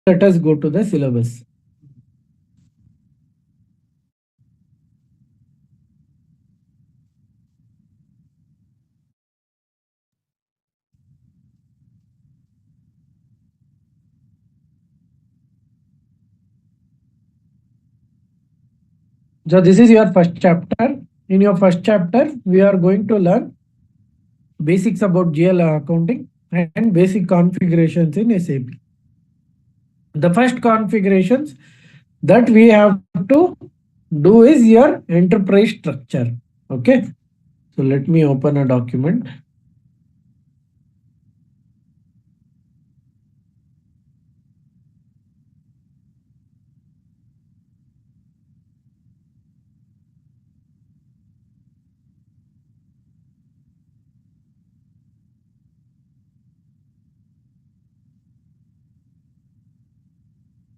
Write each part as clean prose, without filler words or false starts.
let us go to the syllabus. So this is your first chapter. In your first chapter, we are going to learn basics about GL accounting and basic configurations in SAP. The first configurations that we have to do is your enterprise structure. Okay. So let me open a document.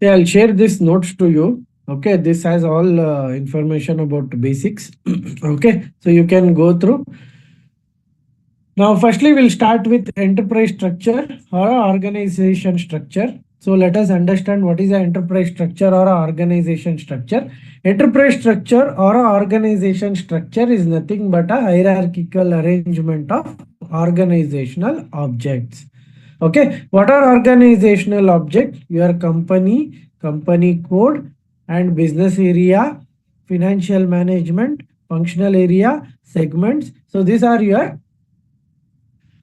Yeah, I'll share this notes to you. Okay, this has all information about basics. Okay, so you can go through. Now, firstly, we'll start with enterprise structure or organization structure. So let us understand what is an enterprise structure or organization structure. Enterprise structure or organization structure is nothing but a hierarchical arrangement of organizational objects. Okay, what are organizational objects? Your company, company code, and business area, financial management, functional area, segments. So these are your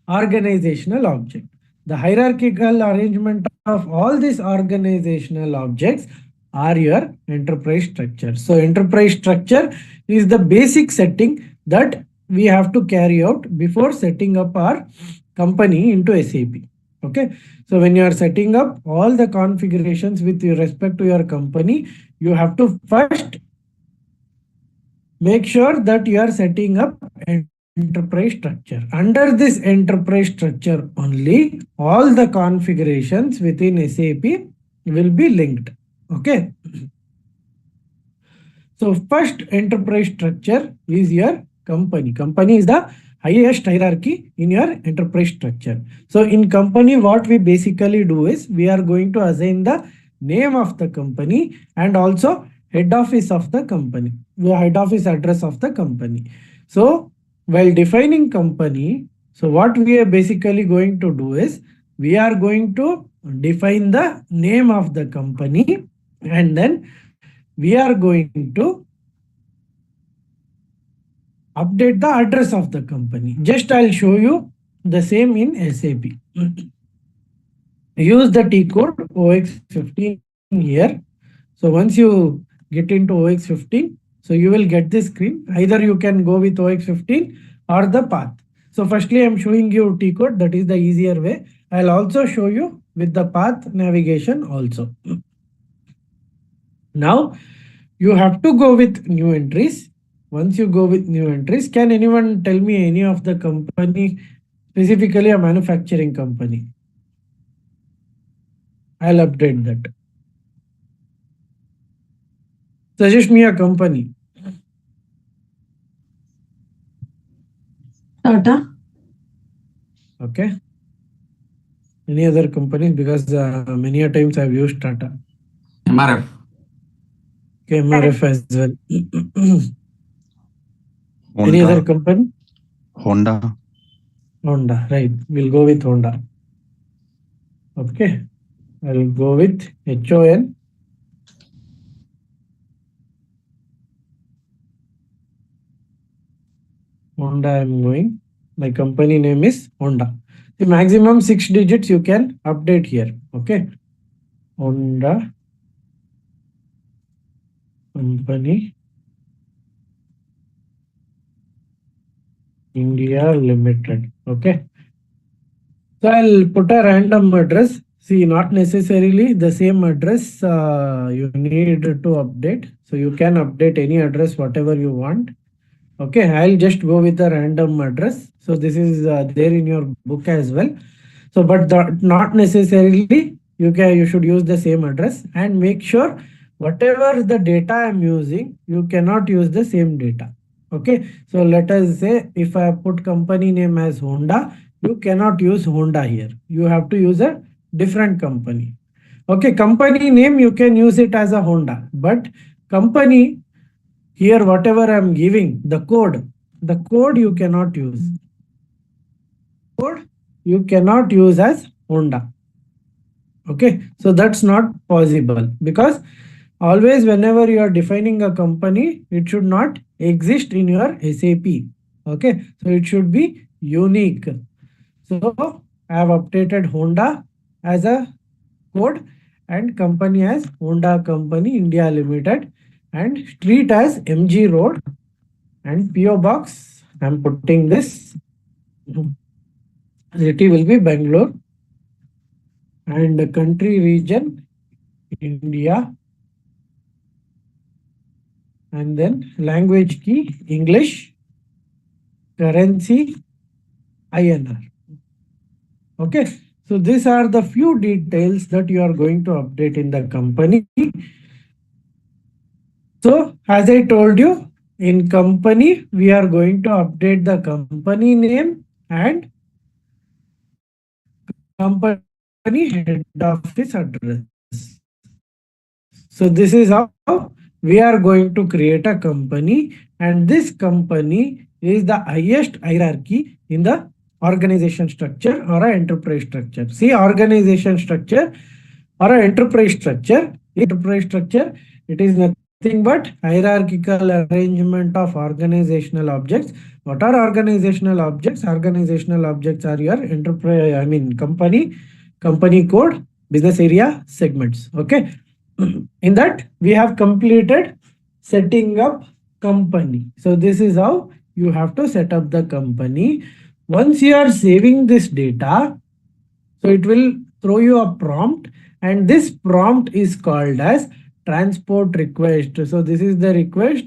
organizational object. The hierarchical arrangement of all these organizational objects are your enterprise structure. So enterprise structure is the basic setting that we have to carry out before setting up our company into SAP. Okay, so when you are setting up all the configurations with respect to your company, you have to first make sure that you are setting up enterprise structure. Under this enterprise structure only, all the configurations within SAP will be linked. Okay. So first enterprise structure is your company. Company is the highest hierarchy in your enterprise structure. So in company, what we basically do is we are going to assign the name of the company and also head office of the company, the head office address of the company. So while defining company, so what we are basically going to do is we are going to define the name of the company and then we are going to update the address of the company. Just I'll show you the same in SAP. Use the T code OX15 here. So once you get into OX15, so you will get this screen. Either you can go with OX15 or the path. So firstly, I'm showing you T code. That is the easier way. I'll also show you with the path navigation also. Now you have to go with new entries. Once you go with new entries, can anyone tell me any of the company, specifically a manufacturing company? I'll update that. Suggest me a company. Tata. Okay. Any other companies? Because many a times I've used Tata. MRF. Okay, MRF as well. Honda. Any other company? Honda. Honda, right. We'll go with Honda. Okay. I'll go with HON. Honda I'm going. My company name is Honda. The maximum 6 digits you can update here. Okay. Honda Company India Limited. Okay. So I'll put a random address. See, not necessarily the same address you need to update. So you can update any address, whatever you want. Okay, I'll just go with a random address. So this is there in your book as well. So, but not necessarily you should use the same address and make sure whatever the data I'm using, you cannot use the same data. Okay, so let us say if I put company name as Honda, you cannot use Honda here. You have to use a different company. Okay, company name you can use it as a Honda, but company here whatever I'm giving the code you cannot use. Code you cannot use as Honda. Okay, so that's not possible because always whenever you are defining a company, it should not exist in your SAP. Okay, so it should be unique. So I have updated Honda as a code and company as Honda Company India Limited and street as MG Road and PO box. I'm putting this. City will be Bangalore and the country region India and then language key English, currency INR. Okay, so these are the few details that you are going to update in the company. So as I told you, in company we are going to update the company name and company head office address. So this is how we are going to create a company, and this company is the highest hierarchy in the organization structure or a enterprise structure. See, organization structure or a enterprise structure. Enterprise structure, it is nothing but hierarchical arrangement of organizational objects. What are organizational objects? Organizational objects are your enterprise, I mean company code, business area, segments. Okay. In that we have completed setting up company. So this is how you have to set up the company. Once you are saving this data, so it will throw you a prompt, and this prompt is called as transport request. So this is the request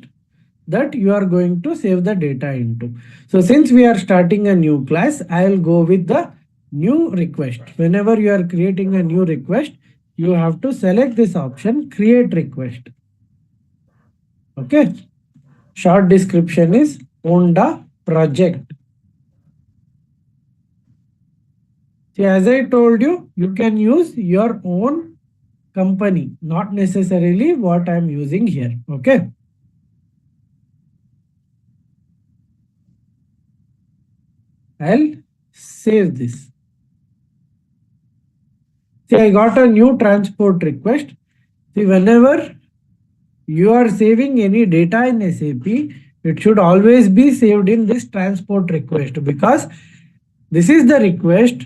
that you are going to save the data into. So since we are starting a new class, I will go with the new request. Whenever you are creating a new request, you have to select this option, create request. Okay. Short description is Honda project. See, as I told you, you can use your own company, not necessarily what I am using here. Okay. I'll save this. See, I got a new transport request. See, whenever you are saving any data in SAP, it should always be saved in this transport request, because this is the request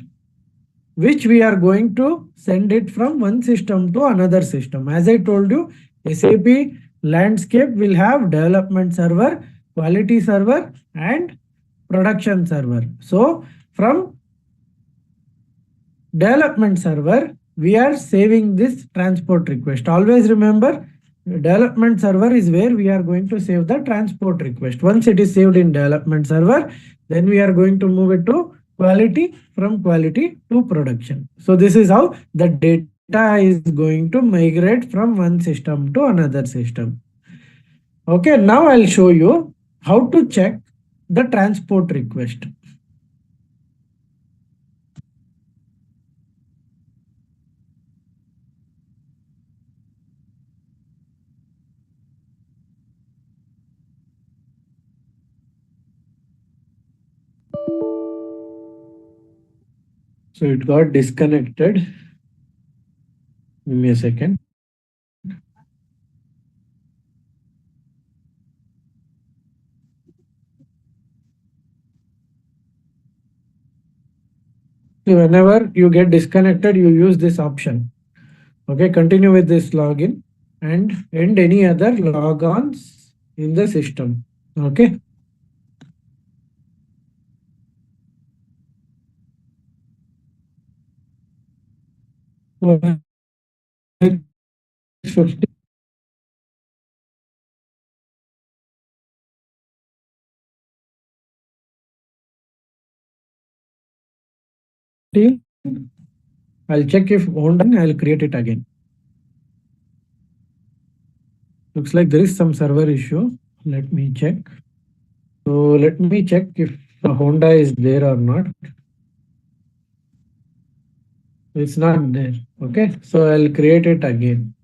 which we are going to send it from one system to another system. As I told you, SAP landscape will have development server, quality server and production server. So from development server, we are saving this transport request. Always remember, development server is where we are going to save the transport request. Once it is saved in development server, then we are going to move it to quality, from quality to production. So this is how the data is going to migrate from one system to another system. Okay, now I'll show you how to check the transport request. So it got disconnected. Give me a second. Whenever you get disconnected, you use this option. Okay, continue with this login and end any other logons in the system. Okay. It's 50. I'll check if Honda, I'll create it again. Looks like there is some server issue. Let me check. So let me check if Honda is there or not. It's not there. Okay, so I'll create it again.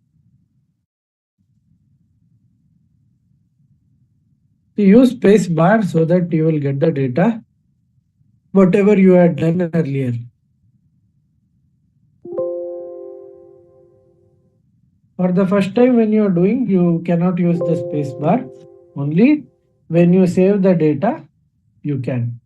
Use space bar so that you will get the data, whatever you had done earlier. For the first time when you are doing, you cannot use the space bar. Only when you save the data, you can.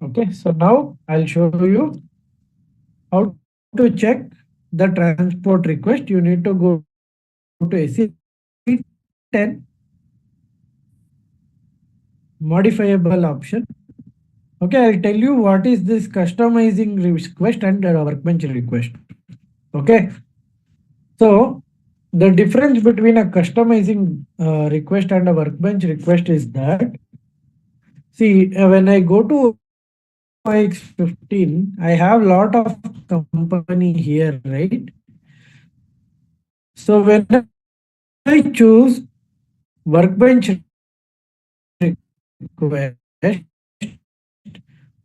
Okay, so now I'll show you how to check the transport request. You need to go to SE10 modifiable option. Okay, I'll tell you what is this customizing request and workbench request. Okay, so the difference between a customizing request and a workbench request is that, see, when I go to X15, I have lot of company here, right? So when I choose workbench request,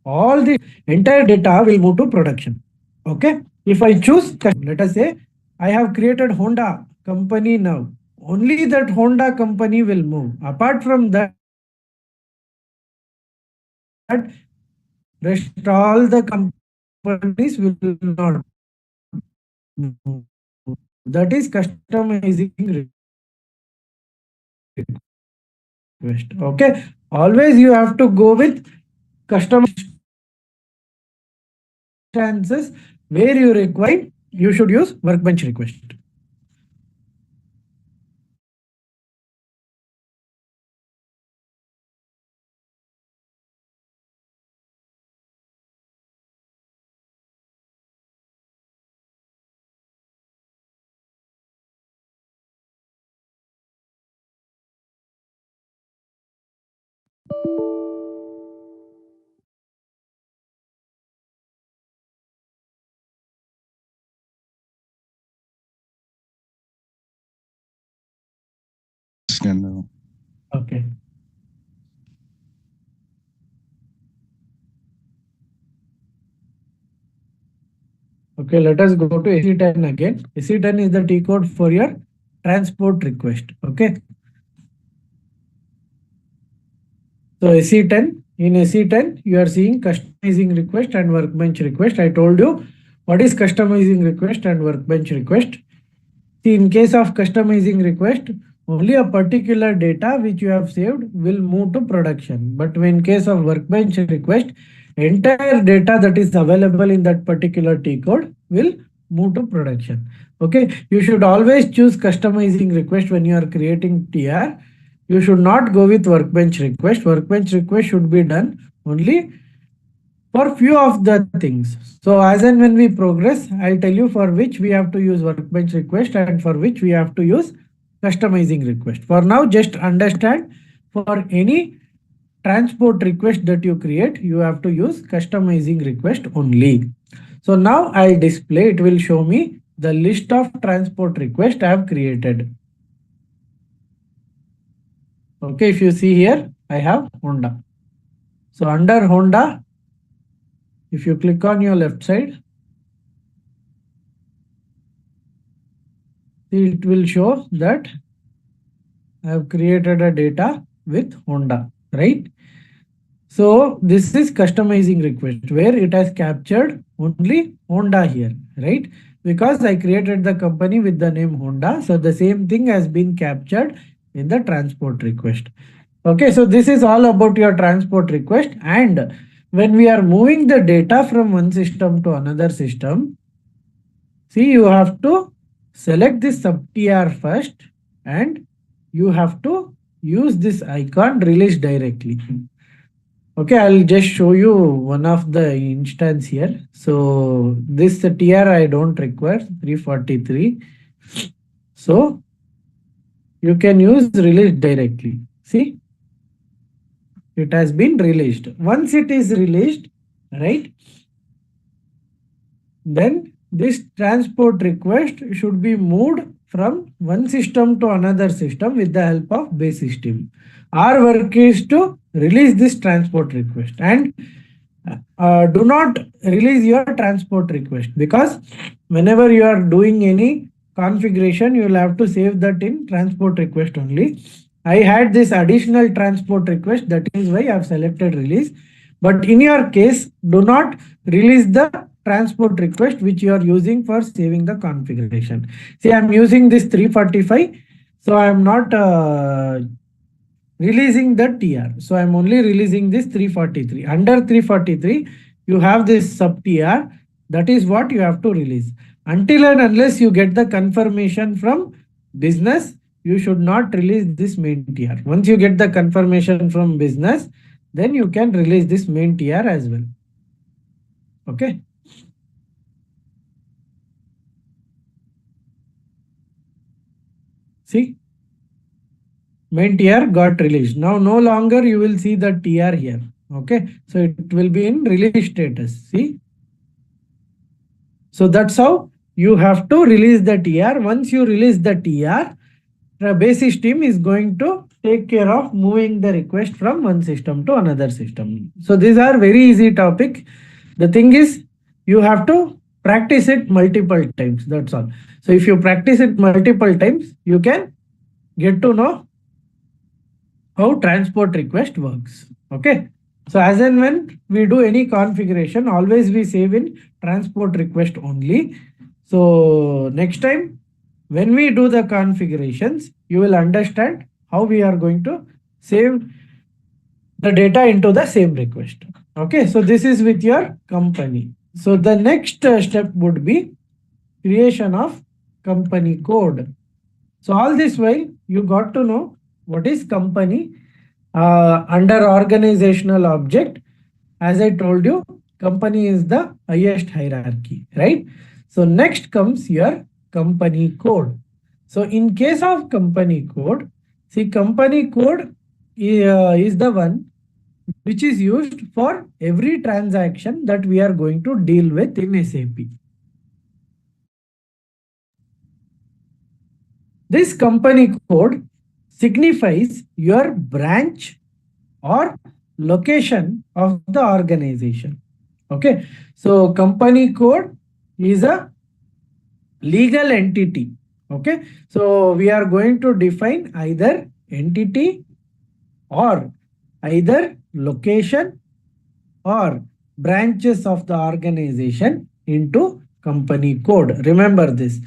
all the entire data will move to production. Okay. If I choose, let us say I have created Honda company now. Only that Honda company will move. Apart from that, rest all the companies will not move. That is customizing request. Okay. Always you have to go with custom instances where you require, you should use workbench request. Okay. Okay, let us go to SE10 again. SE10 is the T code for your transport request. Okay. So SE10, in SE10, you are seeing customizing request and workbench request. I told you what is customizing request and workbench request. See, in case of customizing request, only a particular data which you have saved will move to production. But in case of workbench request, entire data that is available in that particular T code will move to production. Okay, you should always choose customizing request when you are creating TR. You should not go with workbench request. Workbench request should be done only for few of the things. So as and when we progress, I'll tell you for which we have to use workbench request and for which we have to use customizing request. For now, just understand, for any transport request that you create, you have to use customizing request only. So now I'll display, it will show me the list of transport request I have created. Okay, if you see here, I have Honda. So under Honda, if you click on your left side, it will show that I have created a data with Honda, right? So this is customizing request where it has captured only Honda here, right? Because I created the company with the name Honda. So the same thing has been captured in the transport request. Okay, so this is all about your transport request. And when we are moving the data from one system to another system, see, you have to select this subtr first and you have to use this icon release directly. Okay, I'll just show you one of the instance here. So this TR I don't require 343. So you can use release directly. See, it has been released. Once it is released, right? Then this transport request should be moved from one system to another system with the help of base system. Our work is to release this transport request, and do not release your transport request, because whenever you are doing any configuration, you will have to save that in transport request only. I had this additional transport request, that is why I have selected release. But in your case, do not release the transport request which you are using for saving the configuration. See, I am using this 345, so I am not releasing the TR. So I'm only releasing this 343. Under 343, you have this sub TR. That is what you have to release. Until and unless you get the confirmation from business, you should not release this main TR. Once you get the confirmation from business, then you can release this main TR as well. Okay. See, main TR got released. Now no longer you will see the TR here. Okay, so it will be in release status. See, so that's how you have to release the TR. Once you release the TR, the basis team is going to take care of moving the request from one system to another system. So these are very easy topic. The thing is, you have to practice it multiple times. That's all. So if you practice it multiple times, you can get to know how transport request works. Okay. So as and when we do any configuration, always we save in transport request only. So next time when we do the configurations, you will understand how we are going to save the data into the same request. Okay. So this is with your company. So the next step would be creation of company code. So all this while you got to know what is company. Under organizational object, as I told you, company is the highest hierarchy, right? So next comes your company code. So in case of company code, see, company code is the one which is used for every transaction that we are going to deal with in SAP. This company code signifies your branch or location of the organization. Okay, so company code is a legal entity. Okay, so we are going to define either entity or either location or branches of the organization into company code. Remember this,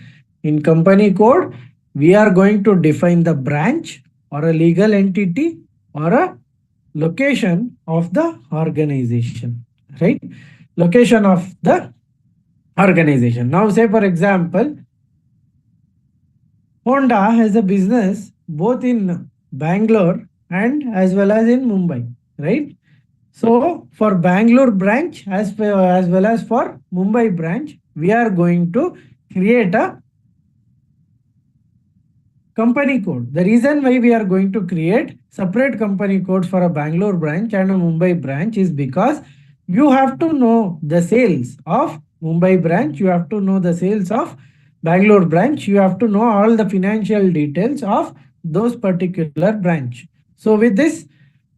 in company code we are going to define the branch or a legal entity or a location of the organization, right? Location of the organization. Now say for example, Honda has a business both in Bangalore and as well as in Mumbai, right? So for Bangalore branch as well as for Mumbai branch, we are going to create a company code. The reason why we are going to create separate company codes for a Bangalore branch and a Mumbai branch is because you have to know the sales of Mumbai branch, you have to know the sales of Bangalore branch, you have to know all the financial details of those particular branch. So with this,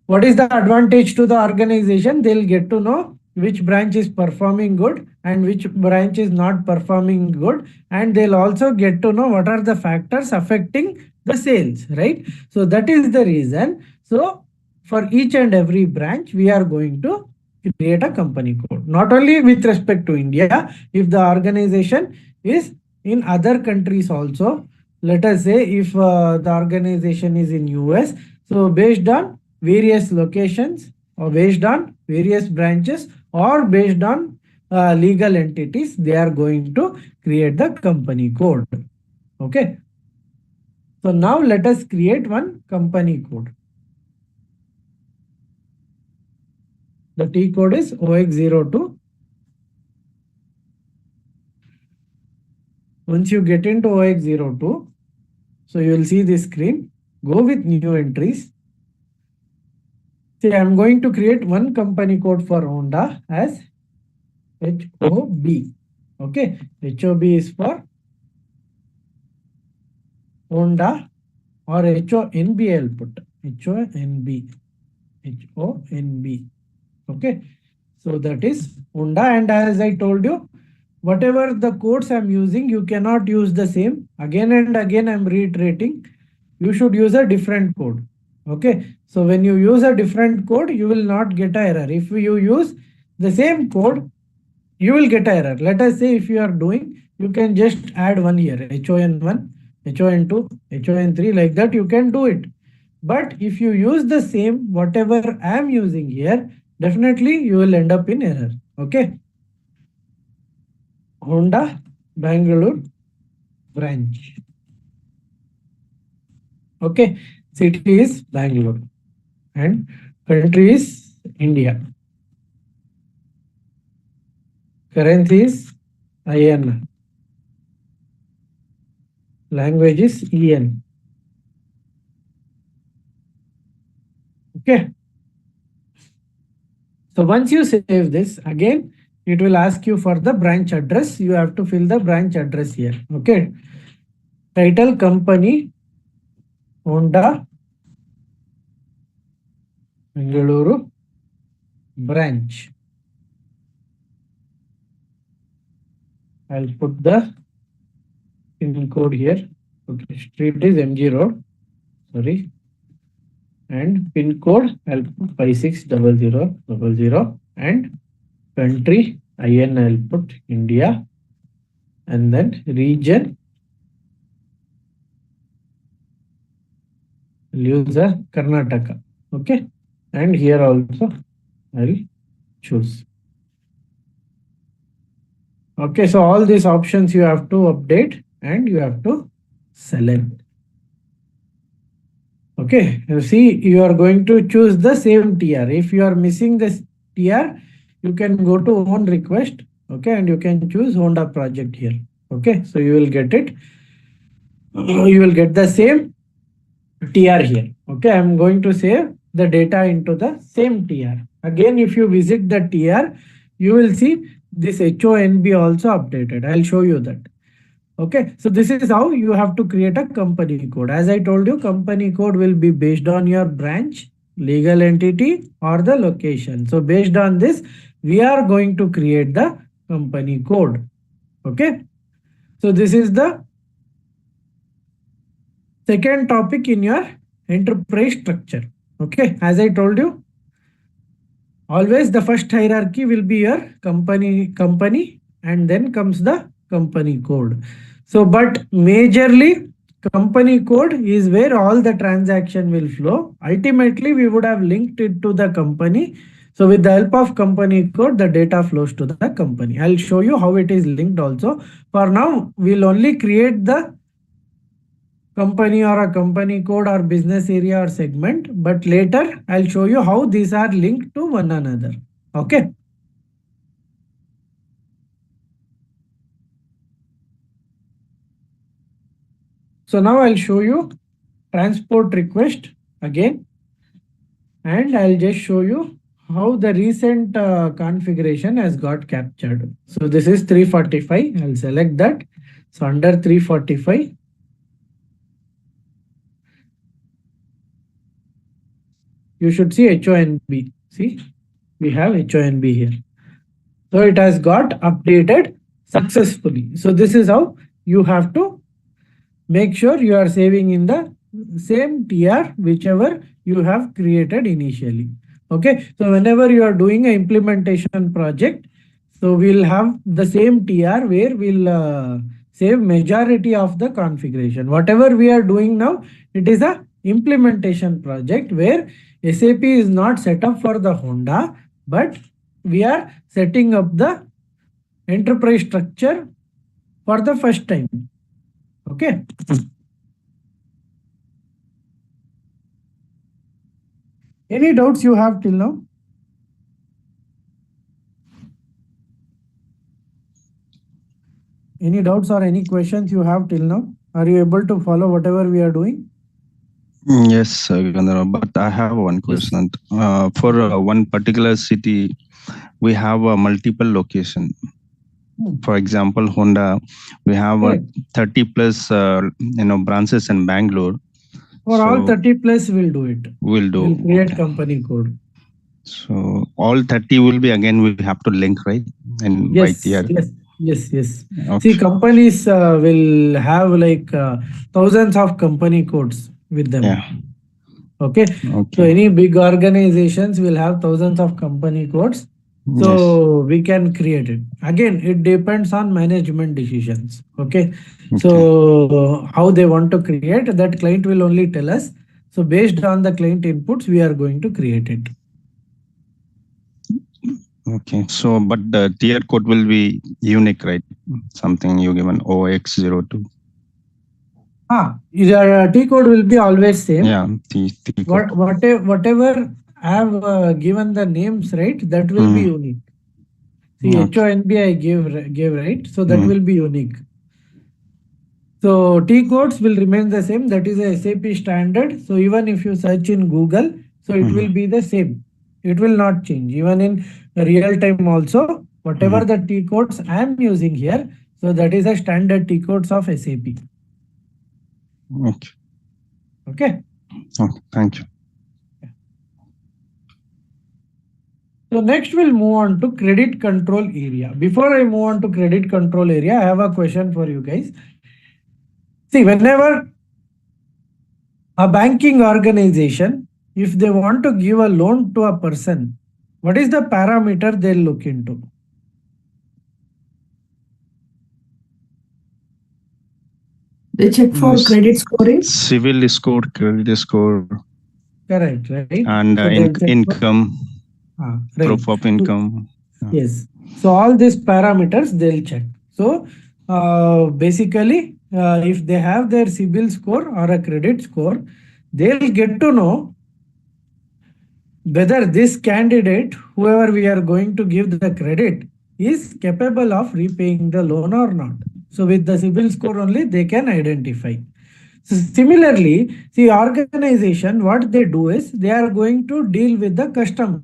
what is the advantage to the organization? They'll get to know which branch is performing good and which branch is not performing good, and they'll also get to know what are the factors affecting the sales, right? So that is the reason. So for each and every branch, we are going to create a company code, not only with respect to India. If the organization is in other countries also, let us say if the organization is in US, so based on various locations or based on various branches or based on legal entities, they are going to create the company code. Okay. So now let us create one company code. The T code is OX02. Once you get into OX02, so you will see this screen. Go with new entries. See, I am going to create one company code for Honda as HOB. Okay, HOB is for Honda or HONB I'll put. HONB. HONB. Okay, so that is Honda, and as I told you, whatever the codes I'm using, you cannot use the same. Again and again I'm reiterating, you should use a different code. Okay, so when you use a different code, you will not get an error. If you use the same code, you will get an error. Let us say if you are doing, you can just add one here, HON1, HON2, HON3, like that you can do it. But if you use the same, whatever I am using here, definitely you will end up in error. Okay. Honda Bangalore branch. Okay. City is Bangalore and country is India. Currency is IN. Language is EN. Okay. So once you save this, again, it will ask you for the branch address. You have to fill the branch address here. Okay. Title company Honda Bengaluru branch. I'll put the pin code here. Okay. Street is MG Road. Sorry. And pin code I'll put 560000 and country IN I'll put India, and then region I'll use a Karnataka. Okay, and here also I'll choose. Okay, so all these options you have to update and you have to select. Okay, you see, you are going to choose the same TR. If you are missing this TR, you can go to own request. Okay, and you can choose Honda project here. Okay, so you will get it. You will get the same TR here. Okay, I'm going to save the data into the same TR. Again, if you visit the TR, you will see this HONB also updated. I'll show you that. Okay, so this is how you have to create a company code. As I told you, company code will be based on your branch, legal entity, or the location. So based on this, we are going to create the company code. Okay, so this is the second topic in your enterprise structure. Okay, as I told you, always the first hierarchy will be your company, and then comes the company code. So, but majorly company code is where all the transaction will flow. Ultimately, we would have linked it to the company. So with the help of company code, the data flows to the company. I'll show you how it is linked also. For now, we'll only create the company or a company code or business area or segment, but later I'll show you how these are linked to one another. Okay. So now I'll show you transport request again, and I'll just show you how the recent configuration has got captured. So this is 345. I'll select that. So under 345, you should see HONB. See, we have HONB here. So it has got updated successfully. So this is how you have to make sure you are saving in the same TR whichever you have created initially. Okay, so whenever you are doing an implementation project, so we'll have the same TR where we'll save majority of the configuration. Whatever we are doing now, it is a implementation project where SAP is not set up for the Honda, but we are setting up the enterprise structure for the first time. Okay. Any doubts you have till now? Any doubts or any questions you have till now? Are you able to follow whatever we are doing? Yes, Gandharva, but I have one question. For one particular city, we have a multiple location. For example, Honda, we have Correct. 30 plus branches in Bangalore. For all So 30 plus, we'll do it. we'll do. We'll create Okay. company code. So all 30 will be again, we have to link, right? And by Yes, tier. yes. Okay. See, companies will have like thousands of company codes with them. Yeah. Okay. So Okay. any big organizations will have thousands of company codes. Yes. So we can create it. Again, it depends on management decisions. Okay. Okay. So how they want to create, that client will only tell us. So based on the client inputs, we are going to create it. Okay. So, but the tier code will be unique, right? Something you given OX02. Your T code will be always same. Yeah, T code. Whatever I have given the names, right? That will be unique. See, Okay. HONB I gave right, so that will be unique. So T codes will remain the same. That is a SAP standard. So even if you search in Google, so it will be the same. It will not change. Even in real time also, whatever the T codes I am using here, so that is a standard T codes of SAP. Okay. Okay. Okay. Thank you. So next we'll move on to credit control area. Before I move on to credit control area, I have a question for you guys. See, whenever a banking organization, if they want to give a loan to a person, what is the parameter they'll look into? They check for credit scoring. Civil score, credit score. Correct, right? And so income, right. proof of income. Yes. So all these parameters they'll check. So basically, if they have their CIBIL score or a credit score, they'll get to know whether this candidate, whoever we are going to give the credit, is capable of repaying the loan or not. So with the CIBIL score only, they can identify. So similarly, the organization, what they do is they are going to deal with the customers,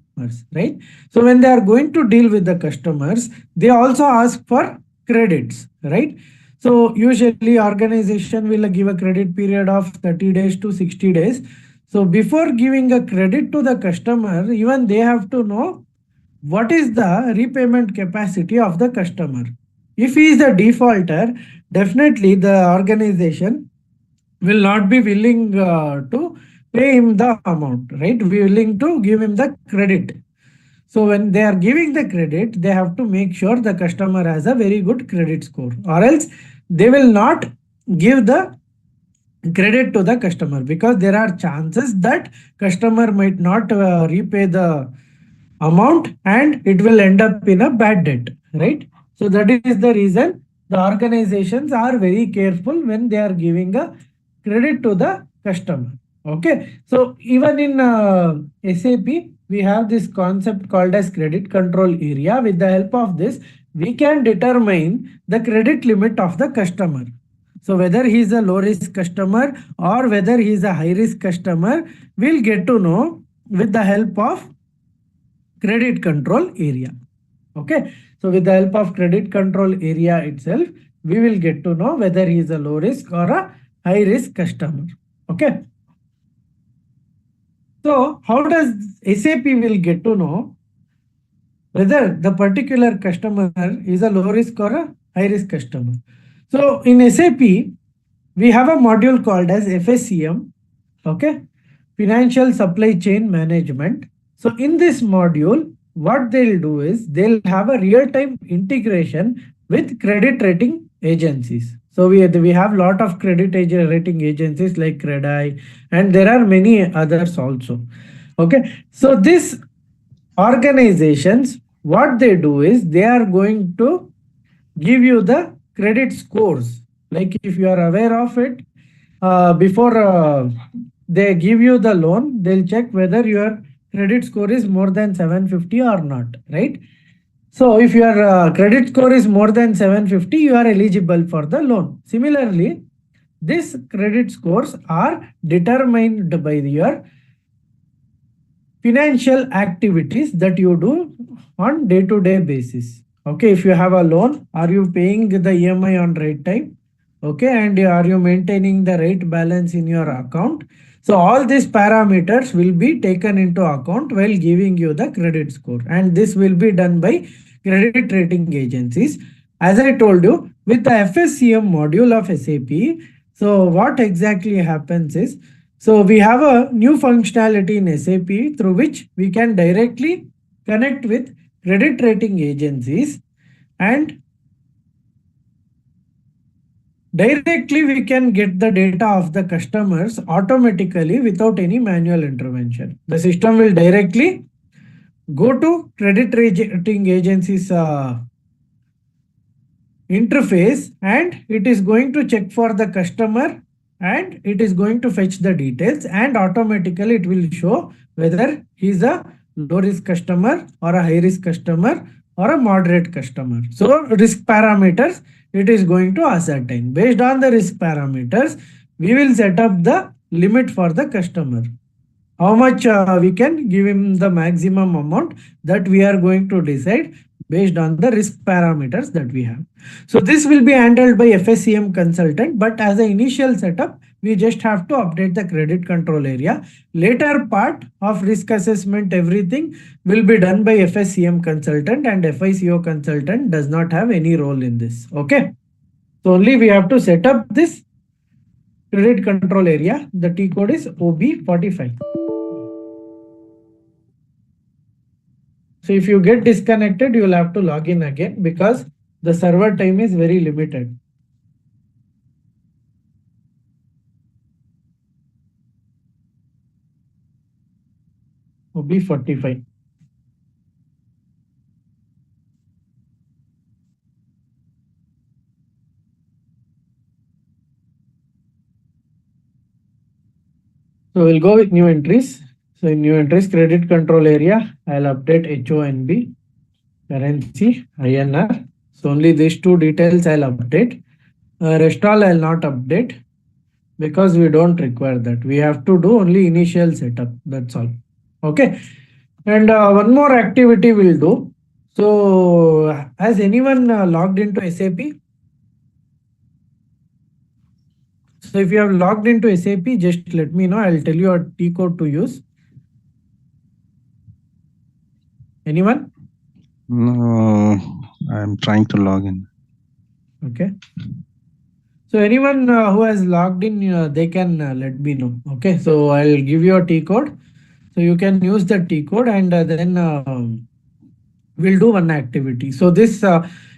right? So when they are going to deal with the customers, they also ask for credits, right? So usually organization will give a credit period of 30 days to 60 days. So before giving a credit to the customer, even they have to know what is the repayment capacity of the customer. If he is the defaulter, definitely the organization will not be willing to pay him the amount, right? Willing to give him the credit. So when they are giving the credit, they have to make sure the customer has a very good credit score, or else they will not give the credit to the customer, because there are chances that customer might not repay the amount and it will end up in a bad debt, right? So that is the reason the organizations are very careful when they are giving a credit to the customer. Okay. So even in SAP, we have this concept called as credit control area. With the help of this, we can determine the credit limit of the customer. So whether he is a low risk customer or whether he is a high risk customer, we'll get to know with the help of credit control area. Okay. So with the help of credit control area itself, we will get to know whether he is a low risk or a high risk customer. Okay. So how does SAP will get to know whether the particular customer is a low risk or a high risk customer? So in SAP, we have a module called as FSCM, okay, Financial Supply Chain Management. So in this module, what they'll do is they'll have a real-time integration with credit rating agencies. So we have a lot of credit rating agencies like CredI, and there are many others also. Okay, so these organizations, what they do is they are going to give you the credit scores. Like if you are aware of it, before they give you the loan, they'll check whether your credit score is more than 750 or not, right? So if your credit score is more than 750, you are eligible for the loan. Similarly, these credit scores are determined by your financial activities that you do on day-to-day basis. Okay, if you have a loan, are you paying the EMI on right time? Okay, and are you maintaining the right balance in your account? So all these parameters will be taken into account while giving you the credit score, and this will be done by credit rating agencies. As I told you, with the FSCM module of SAP, so what exactly happens is, so we have a new functionality in SAP through which we can directly connect with credit rating agencies, and directly we can get the data of the customers automatically without any manual intervention. The system will directly go to credit rating agencies interface, and it is going to check for the customer, and it is going to fetch the details, and automatically it will show whether he is a low risk customer or a high risk customer or a moderate customer. So risk parameters it is going to ascertain. Based on the risk parameters, we will set up the limit for the customer. How much we can give him the maximum amount, that we are going to decide based on the risk parameters that we have. So this will be handled by FSCM consultant, but as an initial setup, we just have to update the credit control area. Later part of risk assessment, everything will be done by FSCM consultant, and FICO consultant does not have any role in this. Okay. So only we have to set up this credit control area. The T code is OB45. So if you get disconnected, you will have to log in again because the server time is very limited. OB45. So we'll go with new entries. So in new entries, credit control area, I'll update HONB, currency, INR. So only these two details I'll update. Rest all I'll not update because we don't require that. We have to do only initial setup. That's all. Okay. And one more activity we'll do. So has anyone logged into SAP? So if you have logged into SAP, just let me know. I'll tell you a T code to use. Anyone? No, I'm trying to log in. Okay. So anyone who has logged in, they can let me know. Okay. So I'll give you a T code. So you can use the T code, and then we'll do one activity. So this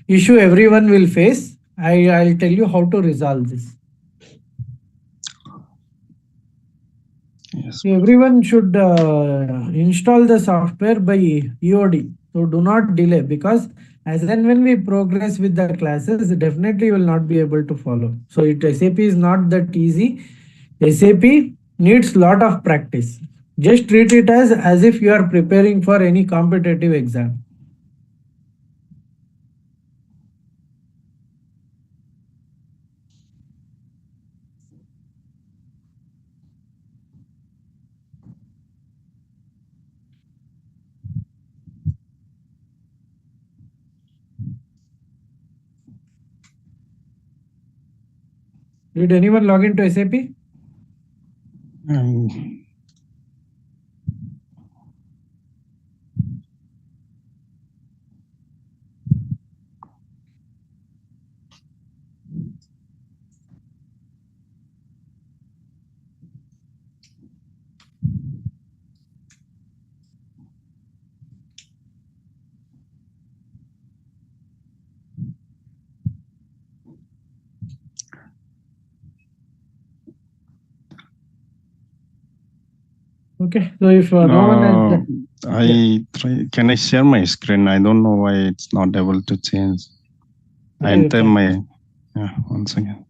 issue everyone will face. I'll tell you how to resolve this. Yes. So everyone should install the software by EOD. So do not delay, because as and when we progress with the classes, definitely you will not be able to follow. So SAP is not that easy. SAP needs lot of practice. Just treat it as if you are preparing for any competitive exam. Did anyone log into SAP? Okay, so if no one has, Can I share my screen? I don't know why it's not able to change. I enter my, yeah, once again.